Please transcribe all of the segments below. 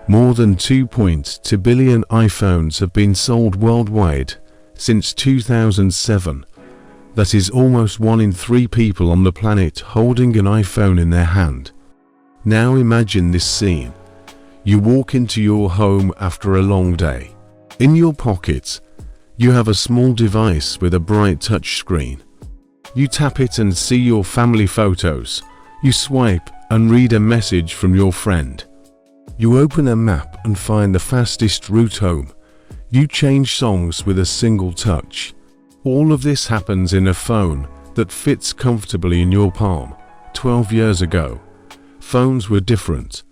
More than 2.2 billion iPhones have been sold worldwide since 2007. That is almost 1 in 3 people on the planet holding an iPhone in their hand. Now imagine this scene. You walk into your home after a long day. In your pocket, you have a small device with a bright touch screen. You tap it and see your family photos. You swipe and read a message from your friend. You open a map and find the fastest route home. You change songs with a single touch. All of this happens in a phone that fits comfortably in your palm. 12 years ago, phones were different.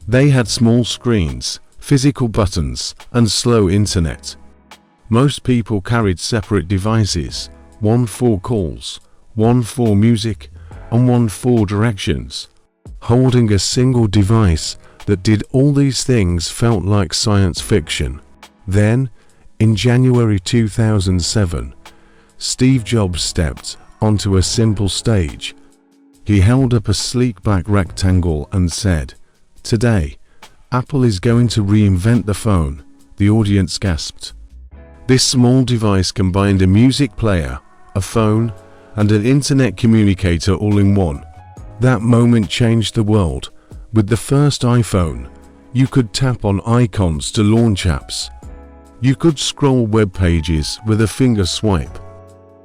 They had small screens, physical buttons, and slow internet. Most people carried separate devices, one for calls, one for music, and one for directions. Holding a single device that did all these things felt like science fiction. Then, in January 2007, Steve Jobs stepped onto a simple stage. He held up a sleek black rectangle and said, "Today, Apple is going to reinvent the phone." The audience gasped. This small device combined a music player, a phone, and an internet communicator all in one. That moment changed the world. With the first iPhone, you could tap on icons to launch apps. You could scroll web pages with a finger swipe.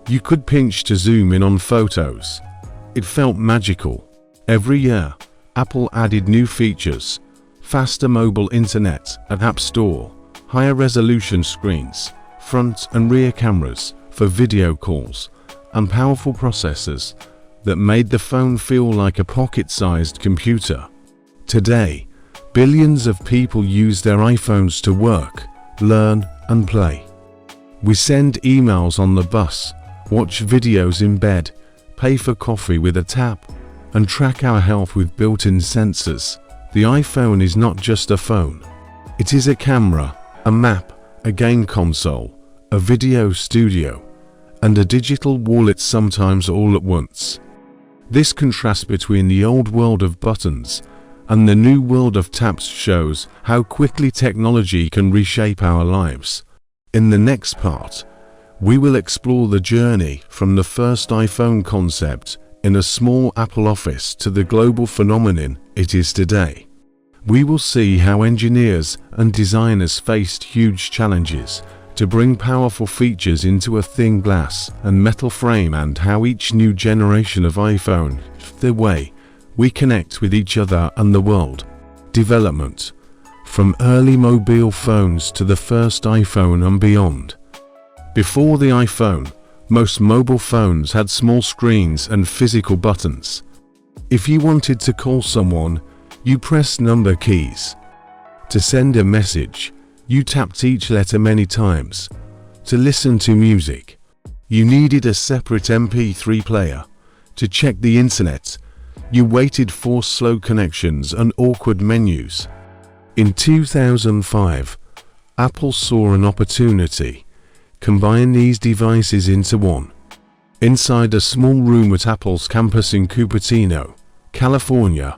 You could pinch to zoom in on photos. It felt magical. Every year, Apple added new features: faster mobile internet, an app store, higher resolution screens, front and rear cameras for video calls, and powerful processors that made the phone feel like a pocket-sized computer. Today, billions of people use their iPhones to work, learn, and play. We send emails on the bus, watch videos in bed, pay for coffee with a tap, and track our health with built-in sensors. The iPhone is not just a phone. It is a camera, a map, a game console, a video studio, and a digital wallet, sometimes all at once. This contrast between the old world of buttons and the new world of taps shows how quickly technology can reshape our lives. In the next part, we will explore the journey from the first iPhone concept in a small Apple office to the global phenomenon it is today. We will see how engineers and designers faced huge challenges to bring powerful features into a thin glass and metal frame, and how each new generation of iPhone shifted the way we connect with each other and the world. Development, from early mobile phones to the first iPhone and beyond. Before the iPhone, most mobile phones had small screens and physical buttons. If you wanted to call someone, you pressed number keys. To send a message, you tapped each letter many times. To listen to music, you needed a separate MP3 player. To check the internet, you waited for slow connections and awkward menus. In 2005, Apple saw an opportunity: combine these devices into one. Inside a small room at Apple's campus in Cupertino, California,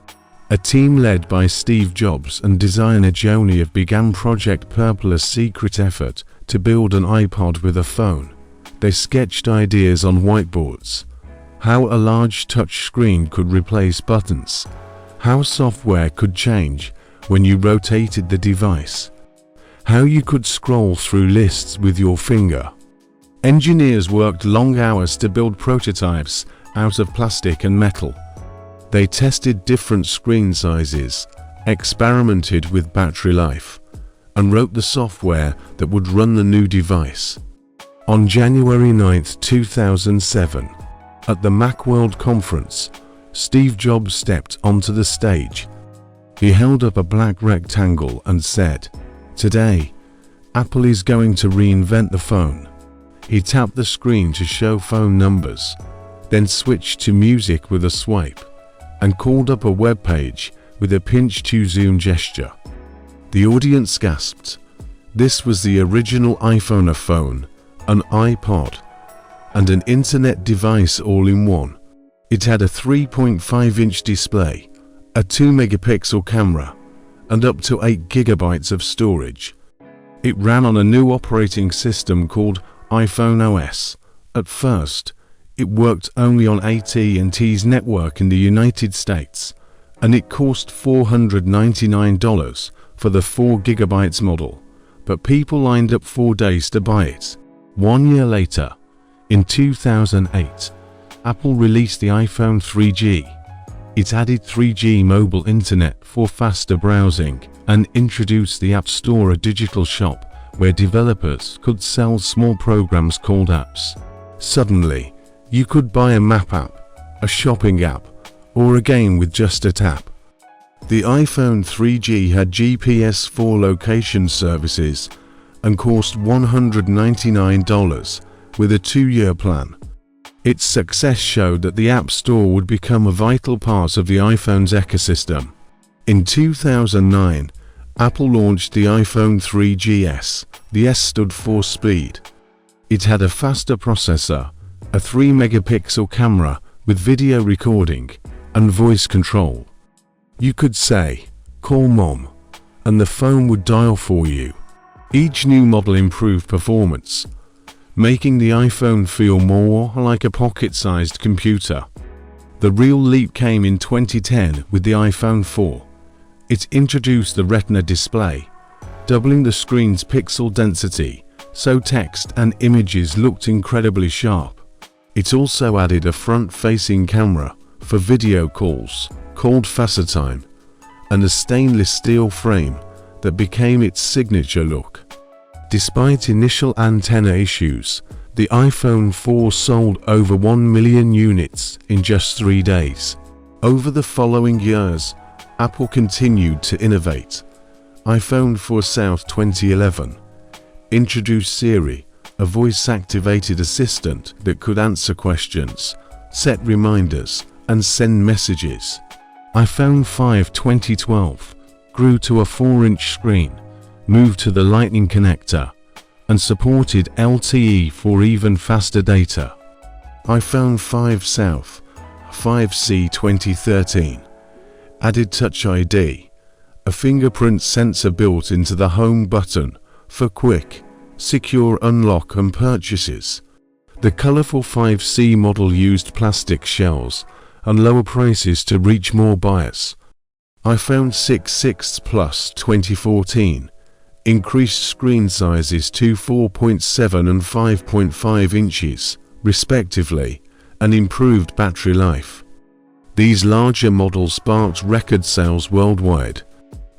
a team led by Steve Jobs and designer Jony Ive began Project Purple, a secret effort to build an iPod with a phone. They sketched ideas on whiteboards: how a large touch screen could replace buttons, how software could change when you rotated the device, how you could scroll through lists with your finger. Engineers worked long hours to build prototypes out of plastic and metal. They tested different screen sizes, experimented with battery life, and wrote the software that would run the new device. On January 9, 2007, at the Macworld conference, Steve Jobs stepped onto the stage. He held up a black rectangle and said, "Today, Apple is going to reinvent the phone." He tapped the screen to show phone numbers, then switched to music with a swipe, and called up a web page with a pinch to zoom gesture. The audience gasped. This was the original iPhone, a phone, an iPod, and an internet device all in one. It had a 3.5-inch display, a 2-megapixel camera, and up to 8 GB of storage. It ran on a new operating system called iPhone OS. At first, it worked only on AT&T's network in the United States, and it cost $499 for the 4 GB model, but people lined up 4 days to buy it. 1 year later, in 2008, Apple released the iPhone 3G. It added 3G mobile internet for faster browsing and introduced the App Store, a digital shop where developers could sell small programs called apps. Suddenly, you could buy a map app, a shopping app, or a game with just a tap. The iPhone 3G had GPS for location services and cost $199 with a 2-year plan. Its success showed that the App Store would become a vital part of the iPhone's ecosystem. In 2009, Apple launched the iPhone 3GS. The S stood for speed. It had a faster processor, a 3-megapixel camera with video recording, and voice control. You could say, "Call Mom," and the phone would dial for you. Each new model improved performance, making the iPhone feel more like a pocket-sized computer. The real leap came in 2010 with the iPhone 4. It introduced the Retina display, doubling the screen's pixel density, so text and images looked incredibly sharp. It also added a front-facing camera for video calls, called FaceTime, and a stainless steel frame that became its signature look. Despite initial antenna issues, the iPhone 4 sold over 1 million units in just 3 days. Over the following years, Apple continued to innovate. iPhone 4 South 2011 introduced Siri, a voice-activated assistant that could answer questions, set reminders, and send messages. iPhone 5 2012 grew to a 4-inch screen, moved to the Lightning connector, and supported LTE for even faster data. iPhone 5 South 5C 2013 added Touch ID, a fingerprint sensor built into the home button for quick, secure unlock and purchases. The colorful 5C model used plastic shells and lower prices to reach more buyers. iPhone 6 Plus 2014 increased screen sizes to 4.7 and 5.5 inches, respectively, and improved battery life. These larger models sparked record sales worldwide.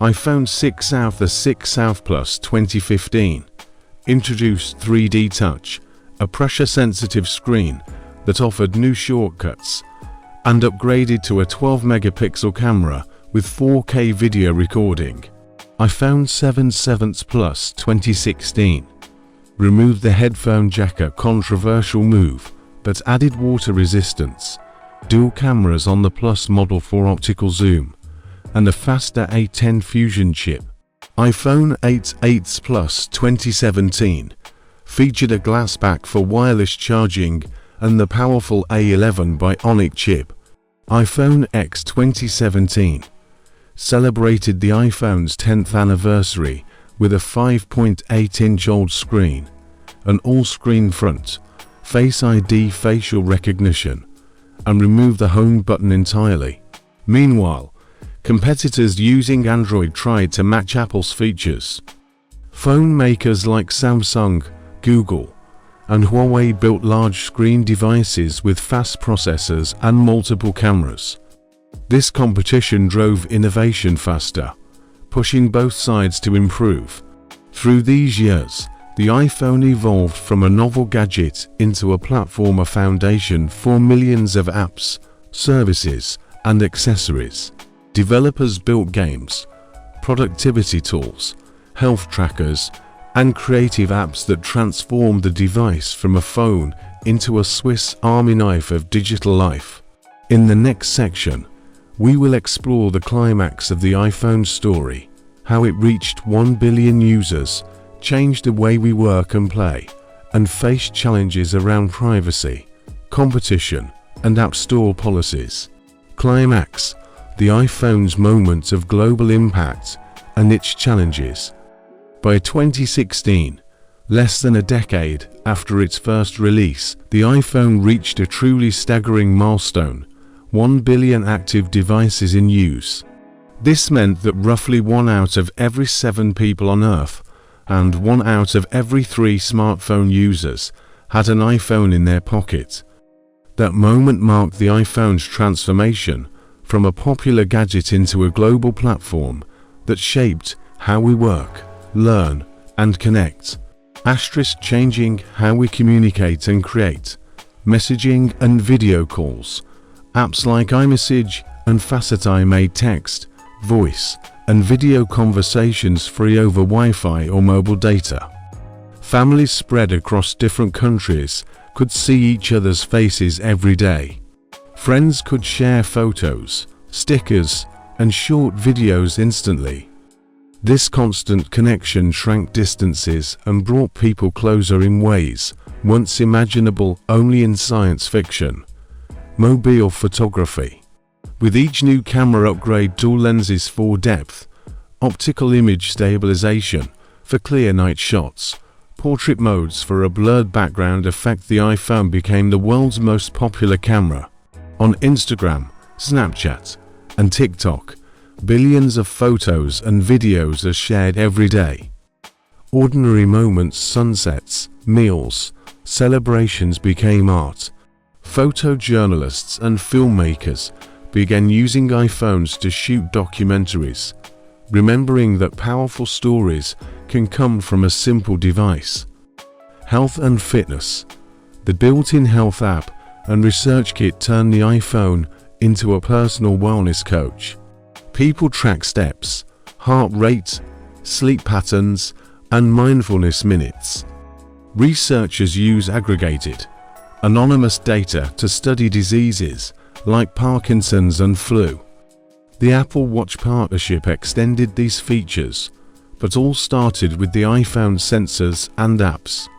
iPhone 6 South, the 6 South Plus 2015 introduced 3D Touch, a pressure-sensitive screen that offered new shortcuts, and upgraded to a 12-megapixel camera with 4K video recording. iPhone 7 Plus 2016 removed the headphone jack, a controversial move, but added water resistance, dual cameras on the Plus model for optical zoom, and a faster A10 Fusion chip. iPhone 8 Plus 2017 featured a glass back for wireless charging and the powerful A11 Bionic chip. iPhone X 2017 celebrated the iPhone's 10th anniversary with a 5.8-inch OLED screen, an all-screen front, Face ID facial recognition, and removed the home button entirely. Meanwhile, competitors using Android tried to match Apple's features. Phone makers like Samsung, Google, and Huawei built large-screen devices with fast processors and multiple cameras. This competition drove innovation faster, pushing both sides to improve. Through these years, the iPhone evolved from a novel gadget into a platform, a foundation for millions of apps, services, and accessories. Developers built games, productivity tools, health trackers, and creative apps that transformed the device from a phone into a Swiss Army knife of digital life. In the next section, we will explore the climax of the iPhone story, how it reached 1 billion users, changed the way we work and play, and faced challenges around privacy, competition, and App Store policies. Climax: the iPhone's moment of global impact and its challenges. By 2016, less than a decade after its first release, the iPhone reached a truly staggering milestone: 1 billion active devices in use. This meant that roughly 1 out of every 7 people on Earth and 1 out of every 3 smartphone users had an iPhone in their pocket. That moment marked the iPhone's transformation from a popular gadget into a global platform that shaped how we work, learn, and connect. Changing how we communicate and create. Messaging and video calls. Apps like iMessage and FaceTime made text, voice, and video conversations free over Wi-Fi or mobile data. Families spread across different countries could see each other's faces every day. Friends could share photos, stickers, and short videos instantly. This constant connection shrank distances and brought people closer in ways once imaginable only in science fiction. Mobile photography. With each new camera upgrade, dual lenses for depth, optical image stabilization for clear night shots, portrait modes for a blurred background effect, the iPhone became the world's most popular camera. On Instagram, Snapchat, and TikTok, billions of photos and videos are shared every day. Ordinary moments, sunsets, meals, celebrations became art. Photojournalists and filmmakers began using iPhones to shoot documentaries, remembering that powerful stories can come from a simple device. Health and fitness. The built-in health app and research kit turned the iPhone into a personal wellness coach. People track steps, heart rate, sleep patterns, and mindfulness minutes. Researchers use aggregated, anonymous data to study diseases like Parkinson's and flu. The Apple Watch partnership extended these features, but all started with the iPhone sensors and apps.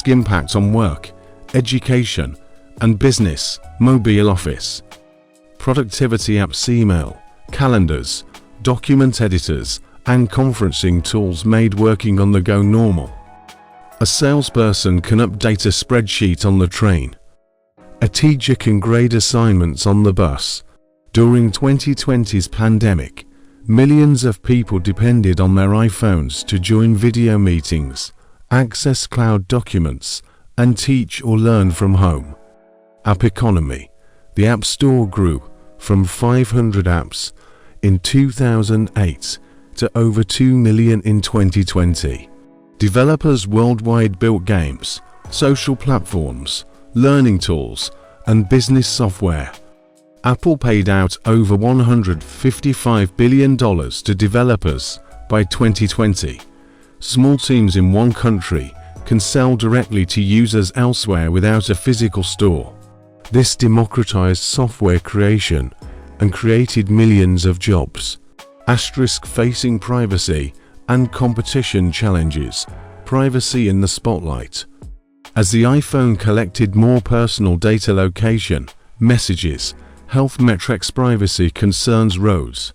Impact on work, education, and business. Mobile office. Productivity apps, email, calendars, document editors, and conferencing tools made working on the go normal. A salesperson can update a spreadsheet on the train. A teacher can grade assignments on the bus. During 2020's pandemic, millions of people depended on their iPhones to join video meetings, access cloud documents, and teach or learn from home. App economy. The App Store grew from 500 apps in 2008 to over 2 million in 2020. Developers worldwide built games, social platforms, learning tools, and business software. Apple paid out over $155 billion to developers by 2020. Small teams in one country can sell directly to users elsewhere without a physical store. This democratized software creation and created millions of jobs. Facing privacy and competition challenges. Privacy in the spotlight. As the iPhone collected more personal data, location, messages, health metrics, privacy concerns rose.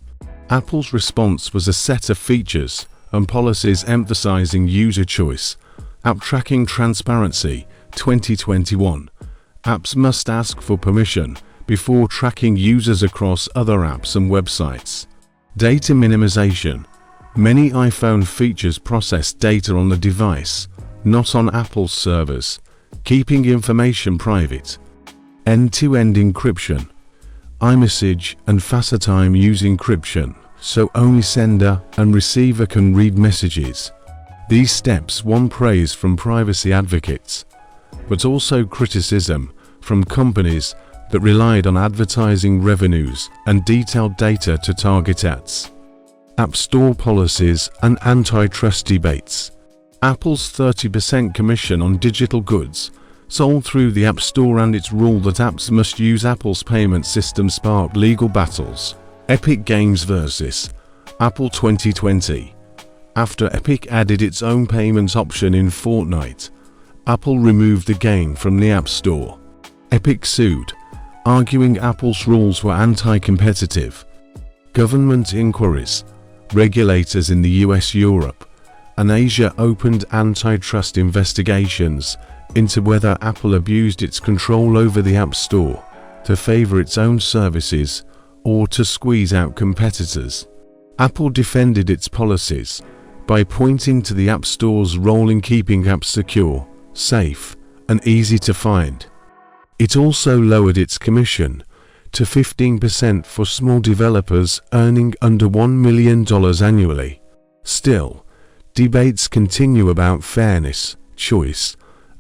Apple's response was a set of features and policies emphasizing user choice. App tracking transparency. 2021. Apps must ask for permission before tracking users across other apps and websites. Data minimization. Many iPhone features process data on the device, not on Apple's servers, keeping information private. End-to-end encryption. iMessage and FaceTime use encryption, so only sender and receiver can read messages. These steps won praise from privacy advocates, but also criticism from companies that relied on advertising revenues and detailed data to target ads. App Store policies and antitrust debates. Apple's 30% commission on digital goods sold through the App Store and its rule that apps must use Apple's payment system sparked legal battles. Epic Games vs. Apple 2020. After Epic added its own payment option in Fortnite, Apple removed the game from the App Store. Epic sued, arguing Apple's rules were anti-competitive. Government inquiries. Regulators in the US, Europe, and Asia opened antitrust investigations into whether Apple abused its control over the App Store to favor its own services or to squeeze out competitors. Apple defended its policies by pointing to the App Store's role in keeping apps secure, safe, and easy to find. It also lowered its commission to 15% for small developers earning under $1 million annually. Still, debates continue about fairness, choice,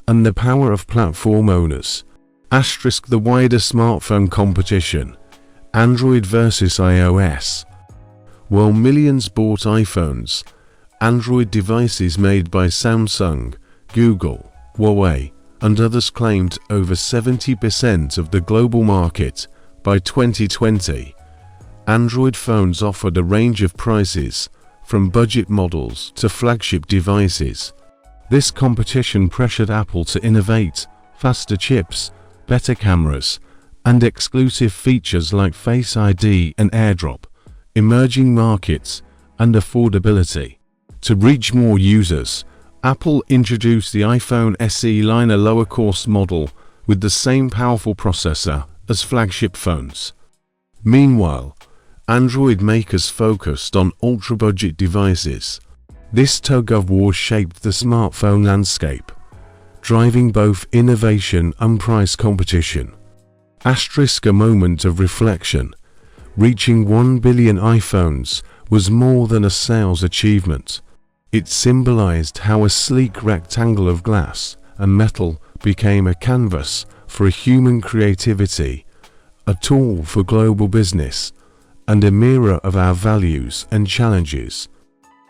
and the power of platform owners. Asterisk the wider smartphone competition, Android versus iOS. While millions bought iPhones, Android devices made by Samsung, Google, Huawei, and others claimed over 70% of the global market by 2020. Android phones offered a range of prices, from budget models to flagship devices. This competition pressured Apple to innovate, faster chips, better cameras, and exclusive features like Face ID and AirDrop, emerging markets, and affordability. To reach more users, Apple introduced the iPhone SE line, a lower-cost model with the same powerful processor as flagship phones. Meanwhile, Android makers focused on ultra-budget devices. This tug-of-war shaped the smartphone landscape, driving both innovation and price competition. Asterisk a moment of reflection. Reaching 1 billion iPhones was more than a sales achievement. It symbolized how a sleek rectangle of glass and metal became a canvas for human creativity, a tool for global business, and a mirror of our values and challenges.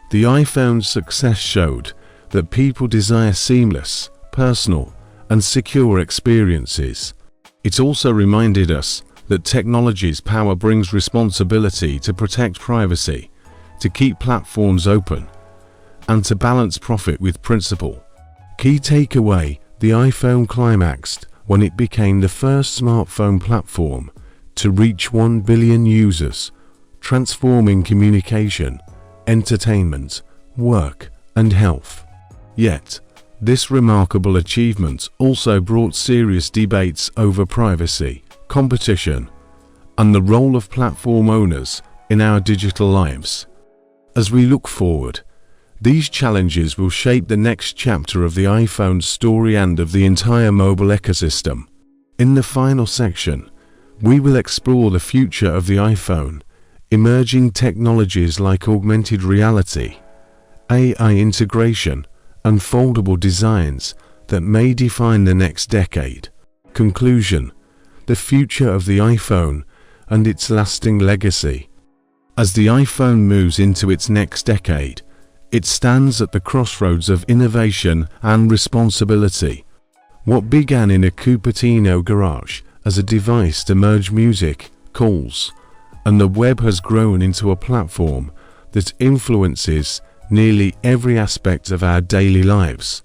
The iPhone's success showed that people desire seamless, personal, and secure experiences. It also reminded us that technology's power brings responsibility to protect privacy, to keep platforms open, and to balance profit with principle. Key takeaway: the iPhone climaxed when it became the first smartphone platform to reach 1 billion users, transforming communication, entertainment, work, and health. Yet, this remarkable achievement also brought serious debates over privacy, competition, and the role of platform owners in our digital lives. As we look forward, these challenges will shape the next chapter of the iPhone story and of the entire mobile ecosystem. In the final section, we will explore the future of the iPhone, emerging technologies like augmented reality, AI integration, and foldable designs that may define the next decade. Conclusion: the future of the iPhone and its lasting legacy. As the iPhone moves into its next decade, it stands at the crossroads of innovation and responsibility. What began in a Cupertino garage as a device to merge music, calls, and the web has grown into a platform that influences nearly every aspect of our daily lives.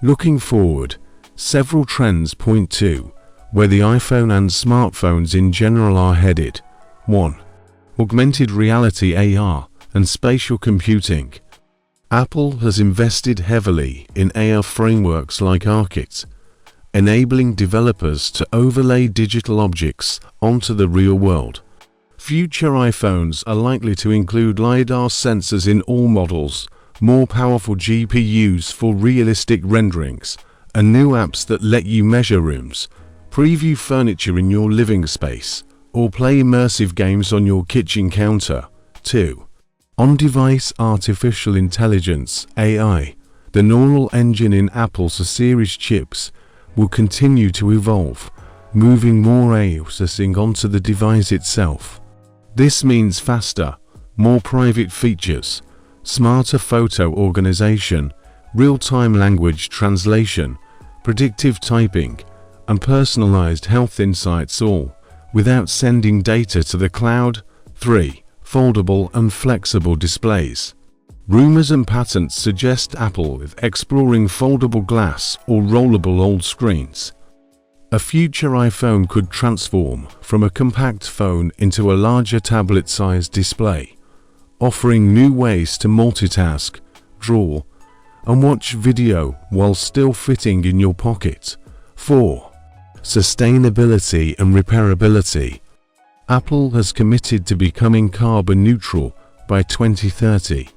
Looking forward, several trends point to where the iPhone and smartphones in general are headed. 1. Augmented reality (AR) and spatial computing. Apple has invested heavily in AR frameworks like Archit, enabling developers to overlay digital objects onto the real world. Future iPhones are likely to include LiDAR sensors in all models, more powerful GPUs for realistic renderings, and new apps that let you measure rooms, preview furniture in your living space, or play immersive games on your kitchen counter. 2. On-device artificial intelligence (AI). The neural engine in Apple's series chips will continue to evolve, moving more AI processing onto the device itself. This means faster, more private features, smarter photo organization, real-time language translation, predictive typing, and personalized health insights, all without sending data to the cloud. 3. Foldable and flexible displays. Rumors and patents suggest Apple is exploring foldable glass or rollable OLED screens. A future iPhone could transform from a compact phone into a larger tablet-sized display, offering new ways to multitask, draw, and watch video while still fitting in your pocket. 4. Sustainability and repairability. Apple has committed to becoming carbon neutral by 2030.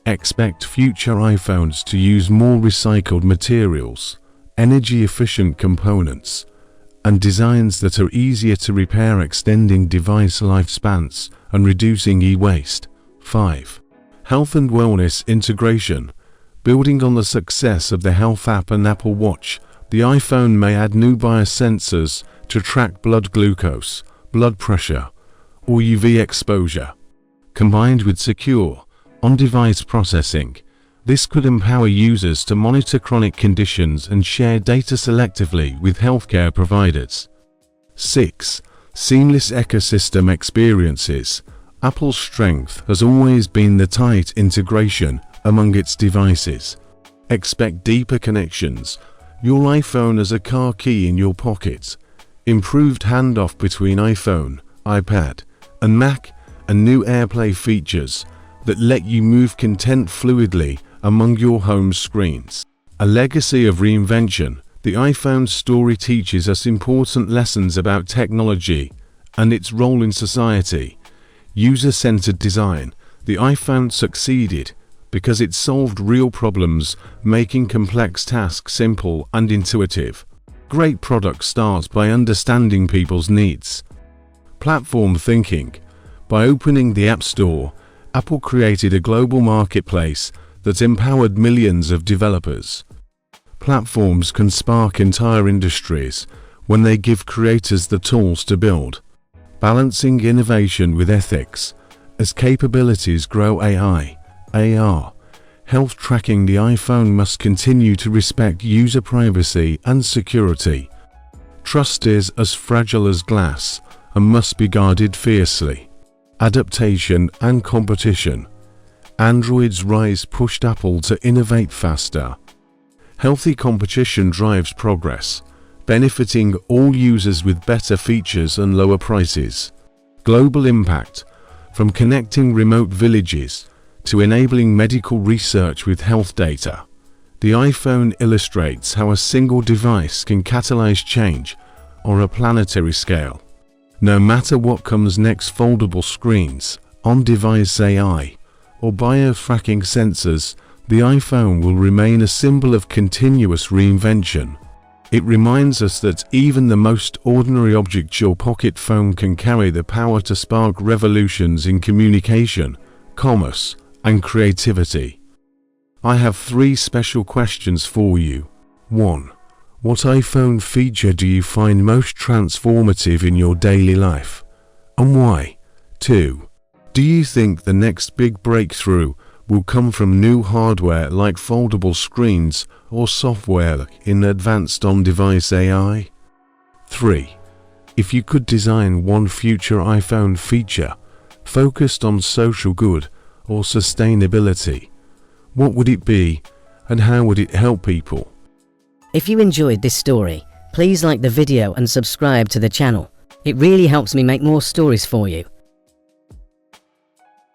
Expect future iPhones to use more recycled materials, energy-efficient components, and designs that are easier to repair, extending device lifespans and reducing e-waste. 5. Health and wellness integration. Building on the success of the Health app and Apple Watch, the iPhone may add new biosensors to track blood glucose, blood pressure, or UV exposure. Combined with secure, on-device processing, this could empower users to monitor chronic conditions and share data selectively with healthcare providers. 6. Seamless ecosystem experiences. Apple's strength has always been the tight integration among its devices. Expect deeper connections, your iPhone as a car key in your pocket, improved handoff between iPhone, iPad, and Mac, and new AirPlay features that let you move content fluidly among your home screens. A legacy of reinvention, the iPhone story teaches us important lessons about technology and its role in society. User-centered design. The iPhone succeeded because it solved real problems, making complex tasks simple and intuitive. Great products start by understanding people's needs. Platform thinking. By opening the App Store, Apple created a global marketplace that empowered millions of developers. Platforms can spark entire industries when they give creators the tools to build. Balancing innovation with ethics. As capabilities grow, AI, AR, health tracking, the iPhone must continue to respect user privacy and security. Trust is as fragile as glass and must be guarded fiercely. Adaptation and competition. Android's rise pushed Apple to innovate faster. Healthy competition drives progress, benefiting all users with better features and lower prices. Global impact. From connecting remote villages to enabling medical research with health data, the iPhone illustrates how a single device can catalyze change on a planetary scale. No matter what comes next, foldable screens, on-device AI, or biotracking sensors, the iPhone will remain a symbol of continuous reinvention. It reminds us that even the most ordinary object, your pocket phone, can carry the power to spark revolutions in communication, commerce, and creativity. I have 3 special questions for you. 1. What iPhone feature do you find most transformative in your daily life, and why? 2. Do you think the next big breakthrough will come from new hardware like foldable screens or software in advanced on-device AI? 3. If you could design one future iPhone feature focused on social good or sustainability, what would it be and how would it help people? If you enjoyed this story, please like the video and subscribe to the channel. It really helps me make more stories for you.